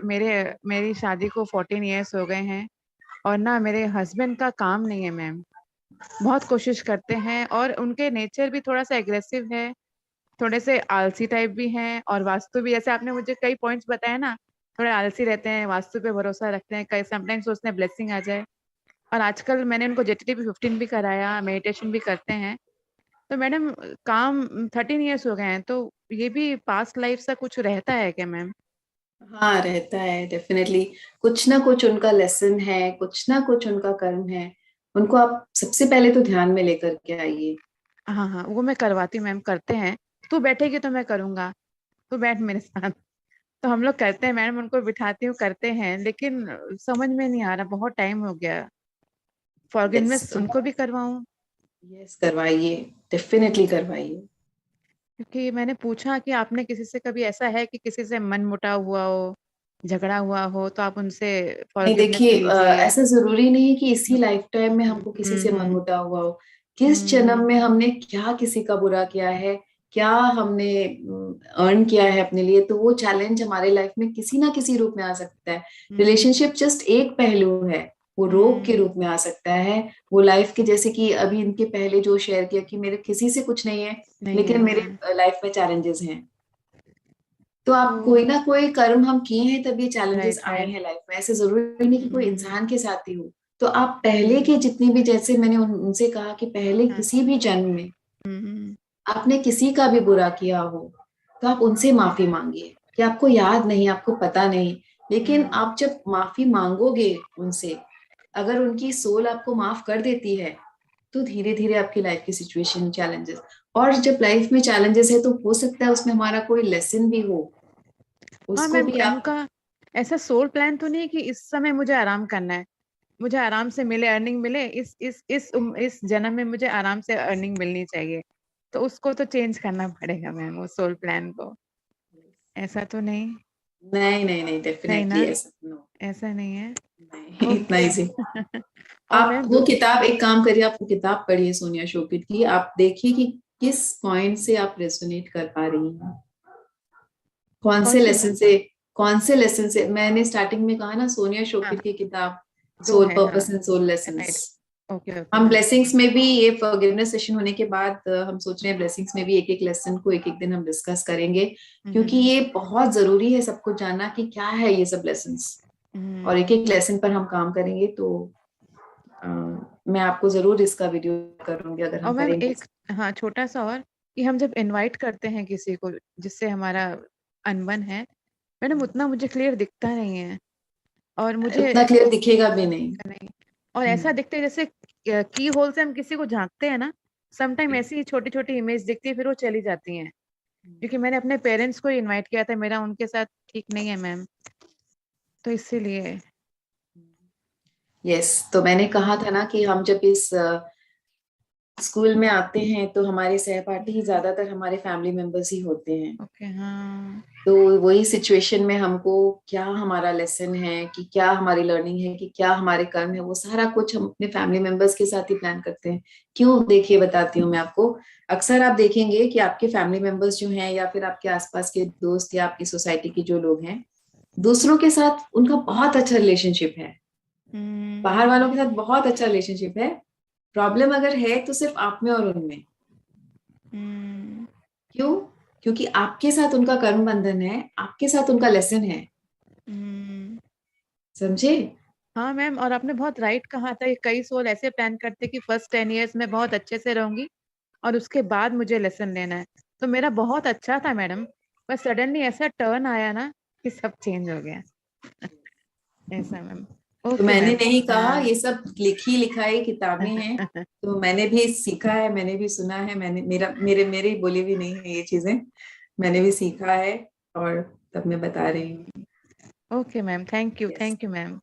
मेरे मेरी शादी को 14 इयर्स हो गए हैं, और ना मेरे हस्बैंड का काम नहीं है मैम। बहुत कोशिश करते हैं, और उनके नेचर भी थोड़ा सा एग्रेसिव है, थोड़े से आलसी टाइप भी हैं, और वास्तु भी, जैसे आपने मुझे कई पॉइंट्स बताए ना, थोड़े आलसी रहते हैं, वास्तु पे भरोसा रखते हैं, कई समटाइम्स सोचते हैं ब्लेसिंग आ जाए। और आजकल मैंने उनको जेटीटी भी 15 भी कराया, मेडिटेशन भी करते हैं। तो मैडम, काम 13 इयर्स हो गए हैं, तो ये भी पास्ट लाइफ सा कुछ रहता है क्या मैम? हाँ, रहता है डेफिनेटली। कुछ ना कुछ उनका लेसन है, कुछ ना कुछ उनका कर्म है। उनको आप सबसे पहले तो ध्यान में लेकर के आइए। हाँ हाँ, वो मैं करवाती हूँ मैम, करते हैं। तू बैठेगी तो मैं करूंगा, तू बैठ मेरे साथ। तो हम लोग करते हैं मैडम, उनको बिठाती हूँ, करते हैं, लेकिन समझ में नहीं आ रहा, बहुत टाइम हो गया। यस, फॉरगिवनेस तो उनको भी करवाऊं? यस, करवाइए, डेफिनेटली करवाइए। क्योंकि मैंने पूछा कि आपने किसी से कभी ऐसा है कि किसी से मन मुटाव हुआ हो, झगड़ा हुआ हो, तो आप उनसे नहीं, फॉरगिवनेस देखिए, लीजिए। ऐसा जरूरी नहीं है कि इसी लाइफ टाइम में हमको किसी से हम्म। मनमुटाव हुआ हो। किस जन्म हम्म। में हमने क्या किसी का बुरा किया है, क्या हमने अर्न किया है अपने लिए, तो वो चैलेंज हमारे लाइफ में किसी ना किसी रूप में आ सकता है। हम्म। रिलेशनशिप जस्ट एक पहलू है, वो रोग के हम्म। रूप में आ सकता है। वो लाइफ के, जैसे कि अभी इनके पहले जो शेयर किया कि मेरे किसी से कुछ नहीं है, नहीं है, लेकिन मेरे हाँ। लाइफ में चैलेंजेस हैं। तो आप, तो कोई ना कोई कर्म हम किए हैं तब ये चैलेंजेस राइट आए राइट। हैं लाइफ में। ऐसे जरूरी नहीं कि कोई हम्म। इंसान के साथ ही हो। तो आप पहले हम्म। के जितनी भी, जैसे मैंने उनसे कहा कि पहले हाँ। किसी भी जन्म में हम्म। आपने किसी का भी बुरा किया हो, तो आप उनसे माफी मांगिए। कि आपको याद नहीं, आपको पता नहीं, लेकिन हम्म। आप जब माफी मांगोगे उनसे, अगर उनकी सोल आपको माफ कर देती है, तो धीरे धीरे आपकी लाइफ की सिचुएशन, चैलेंजेस, और जब लाइफ में चैलेंजेस है तो हो सकता है उसमें हमारा कोई लेसन भी हो, हाँ उसको मैम, भी आप। उनका ऐसा सोल प्लान तो नहीं है कि इस समय मुझे आराम करना है, मुझे आराम से मिले, अर्निंग मिले, इस जन्म में मुझे आराम से अर्निंग मिलनी चाहिए। तो उसको तो चेंज करना पड़ेगा मैम, वो सोल प्लान को। ऐसा तो नहीं? नहीं, नहीं, नहीं, नहीं डेफिनेटली ना, ऐसा नो। ऐसा नहीं है। नहीं, इतना ओके। इजी। और आप मैम वो किताब, एक काम करिए, आप वो किताब पढ़िए सोनिया शोकित की। आप देखिए कि किस पॉइंट से आप रेसोनेट कर पा रही हैं, कौन कौन से सी मैम? लेसन से। कौन से लेसन से, मैंने स्टार्टिंग में कहा ना, सोनिया हाँ, शोकित की किताब, दो सोल है, हाँ। Purpose and soul lessons. Right. Okay okay हम मैम। ब्लेसिंग्स में भी, ये फॉरगिवनेस सेशन होने के बाद हम सोच रहे हैं ब्लेसिंग्स में भी एक एक लेसन को एक एक दिन हम डिस्कस करेंगे। क्योंकि हम्म। ये बहुत जरूरी है सबको जानना कि क्या है ये सब लेसन्स। और एक हम्म। एक लेसन पर हम काम करेंगे, तो अ, मैं आपको जरूर इसका वीडियो करूंगी अगर और हम मैम करेंगे। एक, हाँ, छोटा सा और, कि हम जब इनवाइट करते हैं किसी को जिससे हमारा अनबन है, मैडम, उतना मुझे क्लियर दिखता नहीं है। और मुझे उतना क्लियर दिखेगा भी नहीं। नहीं, और ऐसा हम्म। दिखते है जैसे की होल से हम किसी को झांकते हैं ना, समटाइम ऐसी ही छोटी छोटी इमेज दिखती है, फिर वो चली जाती हैं। क्योंकि मैंने अपने पेरेंट्स को इनवाइट किया था, मेरा उनके साथ ठीक नहीं है मैम, तो इसीलिए। यस, तो मैंने कहा था ना कि हम जब इस स्कूल में आते हैं तो हमारे सहपाठी ही ज्यादातर हमारे फैमिली मेंबर्स ही होते हैं। ओके, हाँ। तो वही सिचुएशन में हमको क्या हमारा लेसन है, कि क्या हमारी लर्निंग है, कि क्या हमारे कर्म है, वो सारा कुछ हम अपने फैमिली मेंबर्स के साथ ही प्लान करते हैं। क्यों, देखिए बताती हूँ मैं आपको। अक्सर आप देखेंगे कि आपके फैमिली मेंबर्स जो हैं, या फिर आपके आसपास के दोस्त, या आपकी सोसाइटी के जो लोग हैं, दूसरों के साथ उनका बहुत अच्छा रिलेशनशिप है। हम्म। बाहर वालों के साथ बहुत अच्छा रिलेशनशिप है। प्रॉब्लम अगर है तो सिर्फ आप में और उनमें। हम्म। क्यों? क्योंकि आपके साथ उनका कर्म बंधन है, आपके साथ उनका लेसन है। हम्म। समझे? हाँ मैम, और आपने बहुत राइट कहा था, ये कई सोल ऐसे प्लान करते कि फर्स्ट 10 इयर्स में बहुत अच्छे से रहूंगी, और उसके बाद मुझे लेसन लेना है। तो मेरा बहुत अच्छा था मैडम, पर सडनली ऐसा टर्न आया ना कि सब चेंज हो गया। ऐसा मैम। तो ओके मैंने मैम। नहीं कहा, हाँ। ये सब लिखी लिखाई किताबें हैं। तो मैंने भी सीखा है, मैंने भी सुना है, मैंने, मेरे बोली भी नहीं है ये चीजें। मैंने भी सीखा है, और तब मैं बता रही हूँ। Okay ma'am, thank yes. You ma'am.